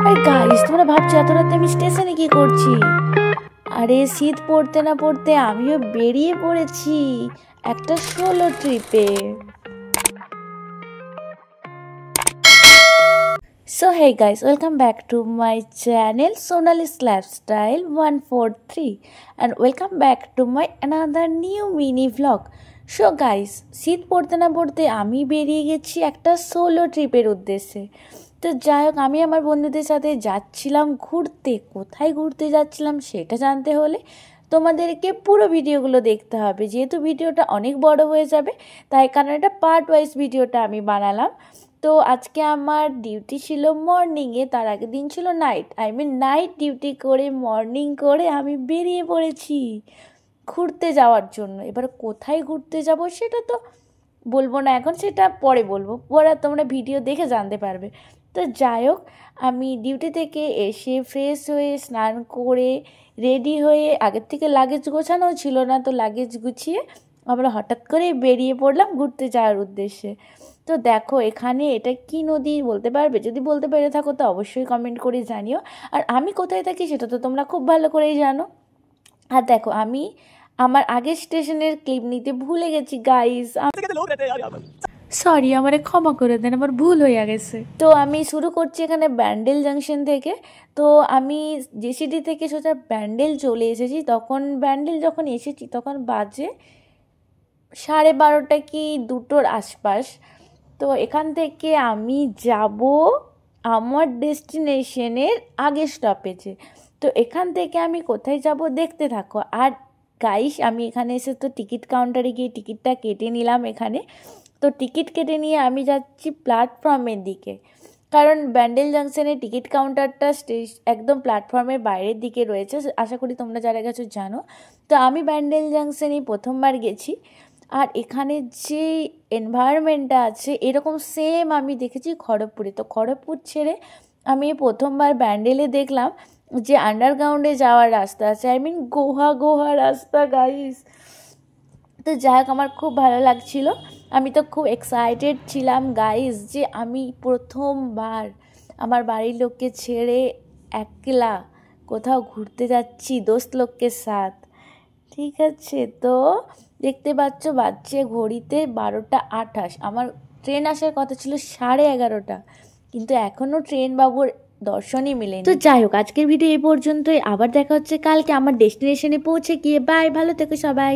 আরে গাইস, তোমরা ভাবছো এত রাতে আমি স্টেশনে কি করছি? আরে শীত পড়তে না পড়তে আমিও বেরিয়ে পড়েছি একটা সোলো ট্রিপে। So hey guys, welcome back to my channel Sonali's Lifestyle 143 and welcome back to my another new mini vlog. So guys, শীত পড়তে না পড়তে আমি বেরিয়ে গেছি একটা সোলো ট্রিপের উদ্দেশ্যে। তো যাই হোক, আমি আমার বন্ধুদের সাথে যাচ্ছিলাম ঘুরতে। কোথায় ঘুরতে যাচ্ছিলাম সেটা জানতে হলে তোমাদেরকে পুরো ভিডিওগুলো দেখতে হবে, যেহেতু ভিডিওটা অনেক বড় হয়ে যাবে তাই কারণে এটা পার্ট ওয়াইজ ভিডিওটা আমি বানালাম। তো আজকে আমার ডিউটি ছিল মর্নিংয়ে, তার আগের দিন ছিল নাইট ডিউটি করে মর্নিং করে আমি বেরিয়ে পড়েছি ঘুরতে যাওয়ার জন্য। এবার কোথায় ঘুরতে যাব সেটা তো বলবো না এখন, সেটা পরে বলবো, পরে তোমরা ভিডিও দেখে জানতে পারবে। তো যাই হোক, আমি ডিউটি থেকে এসে ফ্রেশ হয়ে স্নান করে রেডি হয়ে, আগের থেকে লাগেজ গোছানোও ছিল না, তো লাগেজ গুছিয়ে আমরা হঠাৎ করে বেরিয়ে পড়লাম ঘুরতে যাওয়ার উদ্দেশ্যে। তো দেখো এখানে এটা কি নদী বলতে পারবে? যদি বলতে পেরে থাকো তো অবশ্যই কমেন্ট করে জানিও। আর আমি কোথায় থাকি সেটা তো তোমরা খুব ভালো করেই জানো। আর দেখো, আমি আমার আগের স্টেশনের ক্লিপ নিতে ভুলে গেছি গাইস, সরি, আমারে ক্ষমা করে দেন, আমার ভুল হয়ে গেছে। তো আমি শুরু করছি এখানে ব্যান্ডেল জাংশন থেকে। তো আমি জেসিডি থেকে সোজা ব্যান্ডেল চলে এসেছি। তখন ব্যান্ডেল যখন এসেছি তখন বাজে 12:30 কি 2টোর আশপাশ। তো এখান থেকে আমি যাব আমার ডেস্টিনেশনের আগের স্টপেজে। তো এখান থেকে আমি কোথায় যাব দেখতে থাকো। আর গাইস, আমি এখানে এসে তো টিকিট কাউন্টারে গিয়ে টিকিটটা কেটে নিলাম এখানে। তো টিকিট কেটে নিয়ে আমি যাচ্ছি প্ল্যাটফর্মের দিকে, কারণ ব্যান্ডেল জাংশনের টিকিট কাউন্টারটা একদম প্ল্যাটফর্মের বাইরের দিকে রয়েছে। আশা করি তোমরা যারা গেছো জানো। তো আমি ব্যান্ডেল জাংশনে প্রথমবার গেছি, আর এখানে যে এনভায়রনমেন্টটা আছে এরকম সেম আমি দেখেছি খড়গপুরে। তো খড়গপুর ছেড়ে আমি প্রথমবার ব্যান্ডেলে দেখলাম যে আন্ডারগ্রাউন্ডে যাওয়ার রাস্তা আছে, গোহা রাস্তা গাইস। তো যাই হোক, আমার খুব ভালো লাগছিল, আমি তো খুব এক্সাইটেড ছিলাম গাইস যে আমি প্রথমবার আমার বাড়ির লোককে ছেড়ে একলা কোথাও ঘুরতে যাচ্ছি দোস্ত লোককে সাথ। ঠিক আছে, তো দেখতে পাচ্ছ বাজছে ঘড়িতে 12:28। আমার ট্রেন আসার কথা ছিল 11:30, কিন্তু এখনও ট্রেন বাবুর দর্শনই মেলেনি। তো যাই হোক, আজকের ভিডিও এই পর্যন্তই। আবার দেখা হচ্ছে কালকে আমার ডেস্টিনেশনে পৌঁছে গিয়ে। বাই, ভালো থেকো সবাই।